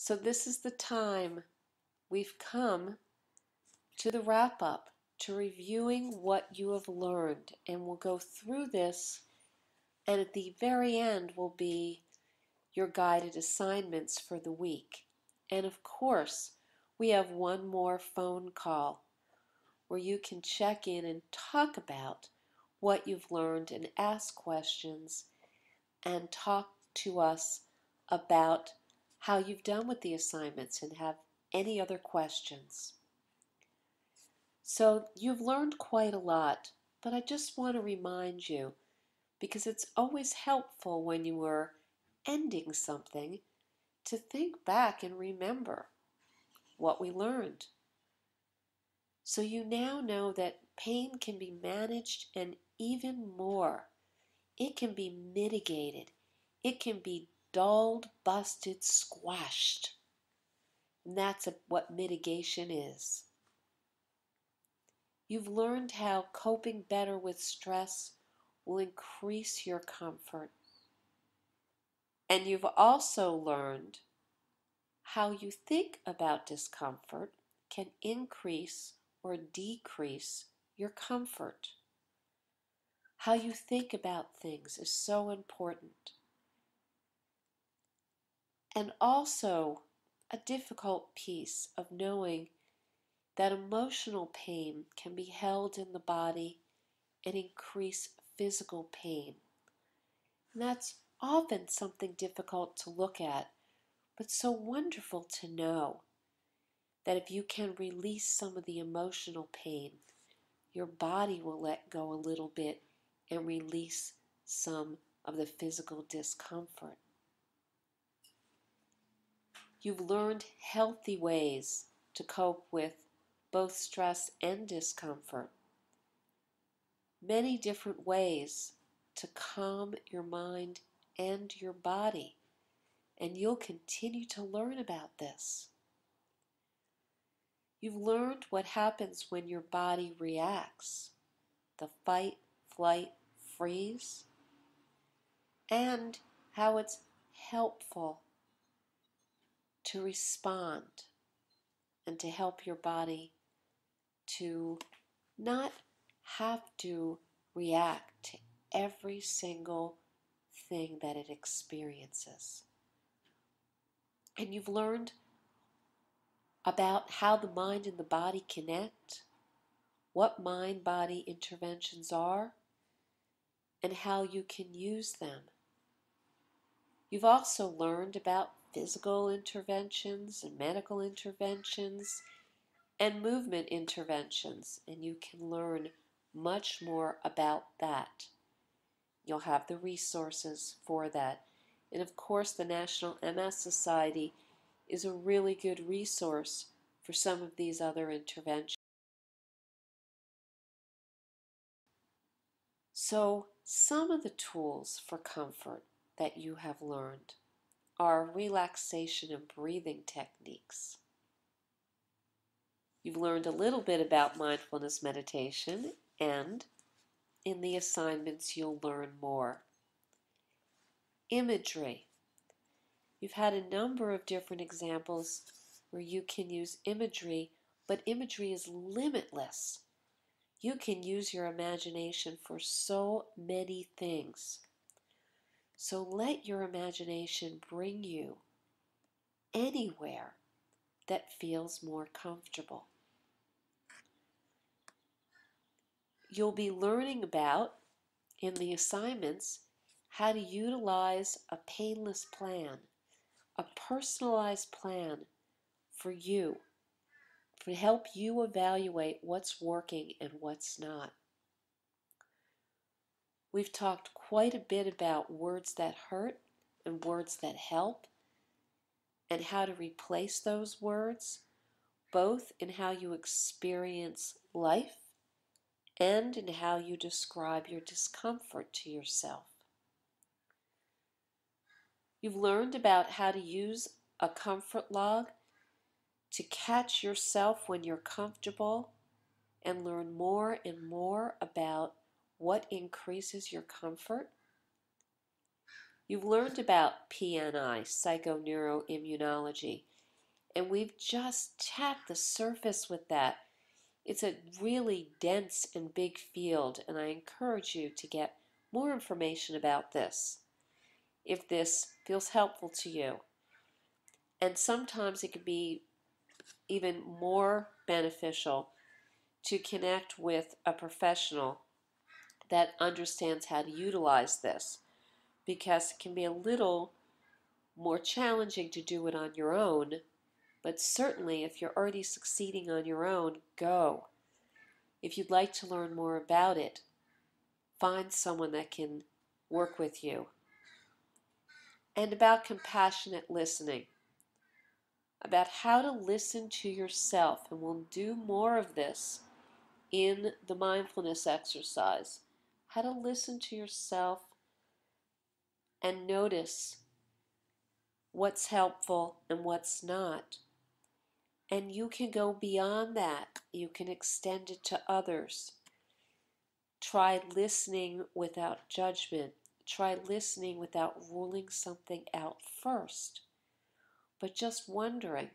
So this is the time we've come to the wrap up, to reviewing what you have learned. And we'll go through this, and at the very end will be your guided assignments for the week. And of course, we have one more phone call where you can check in and talk about what you've learned and ask questions and talk to us about how you've done with the assignments and have any other questions. So you've learned quite a lot, but I just want to remind you, because it's always helpful when you are ending something, to think back and remember what we learned. So you now know that pain can be managed, and even more, it can be mitigated. It can be dulled, busted, squashed. And that's what mitigation is. You've learned how coping better with stress will increase your comfort. And you've also learned how you think about discomfort can increase or decrease your comfort. How you think about things is so important. And also a difficult piece of knowing that emotional pain can be held in the body and increase physical pain. And that's often something difficult to look at, but so wonderful to know that if you can release some of the emotional pain, your body will let go a little bit and release some of the physical discomfort. You've learned healthy ways to cope with both stress and discomfort. Many different ways to calm your mind and your body, and you'll continue to learn about this. You've learned what happens when your body reacts, the fight, flight, freeze, and how it's helpful to respond and to help your body to not have to react to every single thing that it experiences. And you've learned about how the mind and the body connect, what mind-body interventions are, and how you can use them. You've also learned about physical interventions and medical interventions and movement interventions, and you can learn much more about that. You'll have the resources for that. And of course, the National MS Society is a really good resource for some of these other interventions. So, some of the tools for comfort that you have learned are relaxation and breathing techniques. You've learned a little bit about mindfulness meditation, and in the assignments you'll learn more. Imagery. You've had a number of different examples where you can use imagery, but imagery is limitless. You can use your imagination for so many things. So let your imagination bring you anywhere that feels more comfortable. You'll be learning about, in the assignments, how to utilize a painless plan, a personalized plan for you, to help you evaluate what's working and what's not. We've talked quite a bit about words that hurt and words that help, and how to replace those words, both in how you experience life and in how you describe your discomfort to yourself. You've learned about how to use a comfort log to catch yourself when you're comfortable and learn more and more about what increases your comfort. You've learned about PNI, psychoneuroimmunology, And we've just tapped the surface with that. It's a really dense and big field, and I encourage you to get more information about this if this feels helpful to you. And sometimes it can be even more beneficial to connect with a professional that understands how to utilize this, because it can be a little more challenging to do it on your own. But certainly, if you're already succeeding on your own, go. If you'd like to learn more about it, find someone that can work with you. And about compassionate listening, about how to listen to yourself. And we'll do more of this in the mindfulness exercise. How to listen to yourself and notice what's helpful and what's not. And you can go beyond that. You can extend it to others. Try listening without judgment. Try listening without ruling something out first, but just wondering,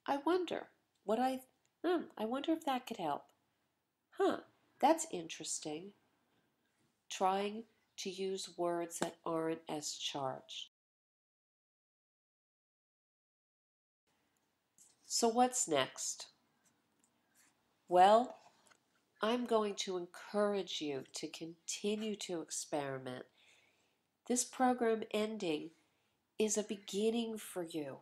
I wonder I wonder if that could help. That's interesting. Trying to use words that aren't as charged. So what's next? Well, I'm going to encourage you to continue to experiment. This program ending is a beginning for you.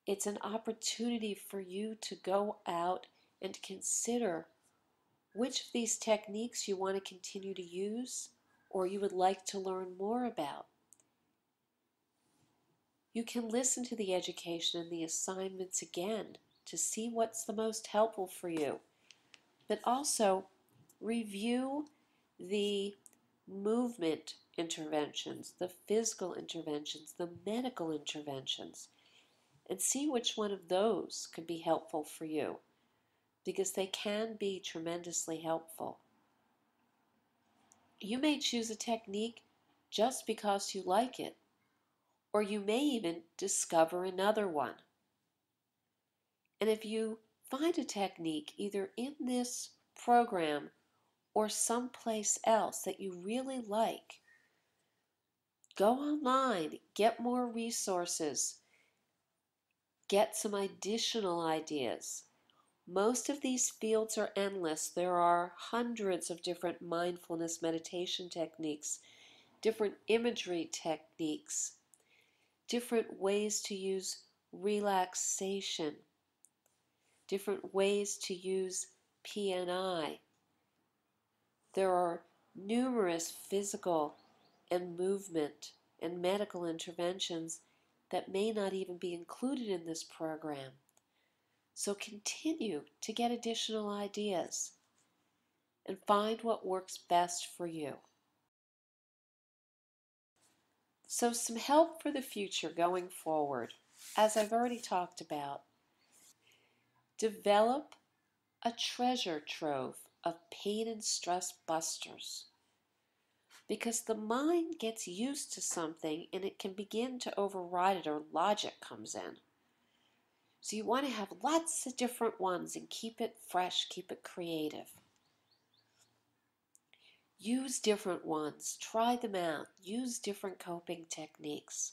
It's an opportunity for you to go out and consider which of these techniques you want to continue to use or you would like to learn more about. You can listen to the education and the assignments again to see what's the most helpful for you, but also review the movement interventions, the physical interventions, the medical interventions, and see which one of those could be helpful for you, because they can be tremendously helpful. You may choose a technique just because you like it, or you may even discover another one. And if you find a technique either in this program or someplace else that you really like, go online, get more resources, get some additional ideas. Most of these fields are endless. There are hundreds of different mindfulness meditation techniques, different imagery techniques, different ways to use relaxation, different ways to use PNI. There are numerous physical and movement and medical interventions that may not even be included in this program. So continue to get additional ideas and find what works best for you. So some help for the future going forward, as I've already talked about. Develop a treasure trove of pain and stress busters, because the mind gets used to something and it can begin to override it, or logic comes in. So you want to have lots of different ones and keep it fresh, keep it creative. Use different ones, try them out, use different coping techniques.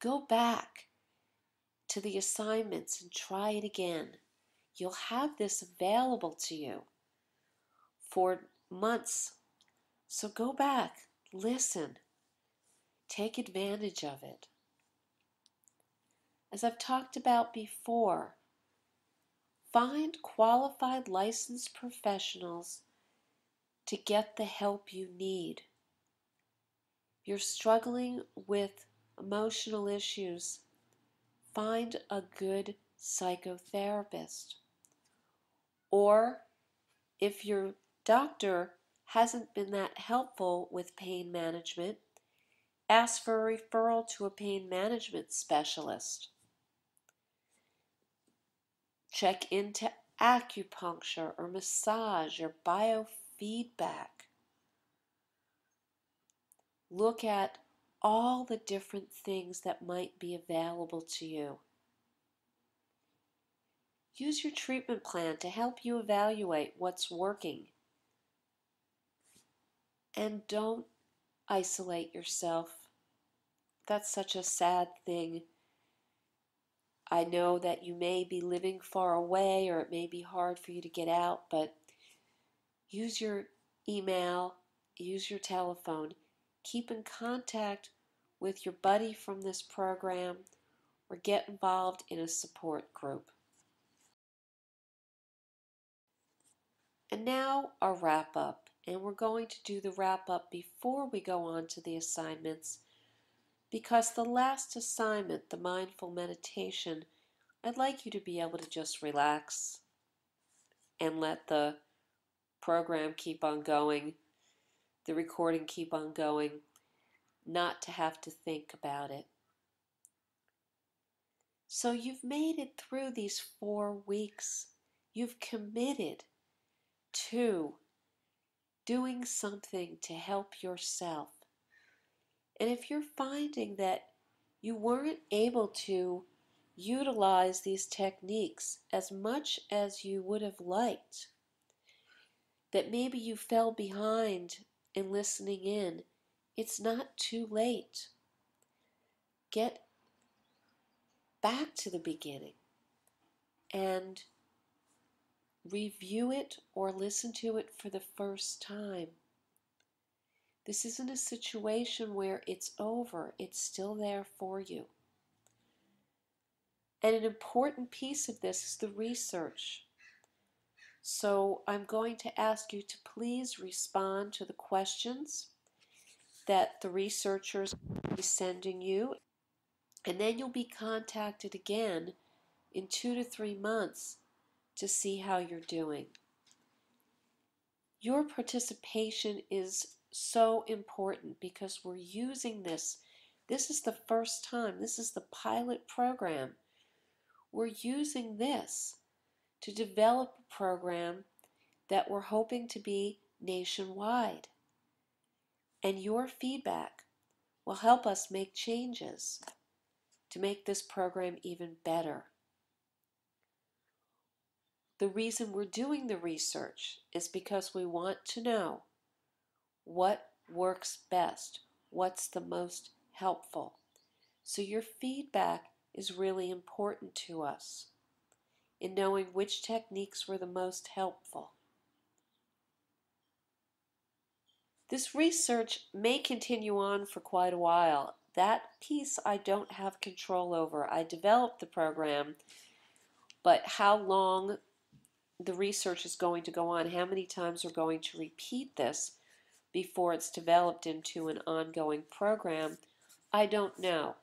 Go back to the assignments and try it again. You'll have this available to you for months. So go back, listen, take advantage of it. As I've talked about before, find qualified licensed professionals to get the help you need. You're struggling with emotional issues, find a good psychotherapist. Or if your doctor hasn't been that helpful with pain management, ask for a referral to a pain management specialist. Check into acupuncture or massage or biofeedback. Look at all the different things that might be available to you. Use your treatment plan to help you evaluate what's working. And don't isolate yourself. That's such a sad thing. I know that you may be living far away or it may be hard for you to get out, but use your email, use your telephone. Keep in contact with your buddy from this program or get involved in a support group. And now our wrap up. And we're going to do the wrap up before we go on to the assignments, because the last assignment, the mindful meditation, I'd like you to be able to just relax and let the program keep on going, the recording keep on going, not to have to think about it. So you've made it through these 4 weeks. You've committed to doing something to help yourself. And if you're finding that you weren't able to utilize these techniques as much as you would have liked, that maybe you fell behind in listening in, it's not too late. Get back to the beginning and review it or listen to it for the first time. This isn't a situation where it's over, it's still there for you. And an important piece of this is the research. So I'm going to ask you to please respond to the questions that the researchers will be sending you, and then you'll be contacted again in 2 to 3 months to see how you're doing. Your participation is so important because we're using this. This is the first time. This is the pilot program. We're using this to develop a program that we're hoping to be nationwide. And your feedback will help us make changes to make this program even better. The reason we're doing the research is because we want to know what works best, what's the most helpful. So your feedback is really important to us in knowing which techniques were the most helpful. This research may continue on for quite a while. That piece I don't have control over. I developed the program, but how long the research is going to go on, how many times we're going to repeat this before it's developed into an ongoing program, I don't know.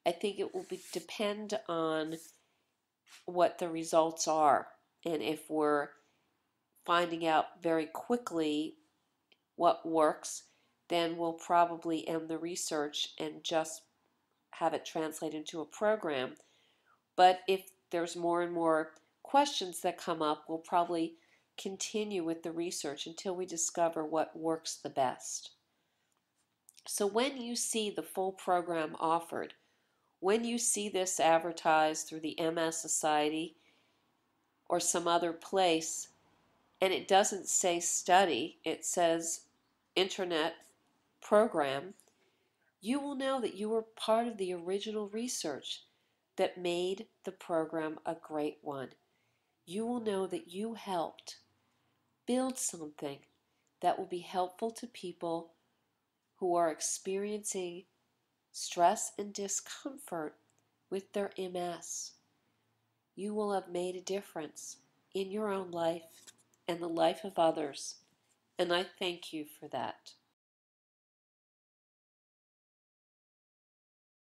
I think it will depend on what the results are, and if we're finding out very quickly what works, then we'll probably end the research and just have it translated into a program. But if there's more and more questions that come up, we'll probably continue with the research until we discover what works the best. So when you see the full program offered, when you see this advertised through the MS Society or some other place, and it doesn't say study, it says internet program, you will know that you were part of the original research that made the program a great one. You will know that you helped build something that will be helpful to people who are experiencing stress and discomfort with their MS. You will have made a difference in your own life and the life of others, and I thank you for that.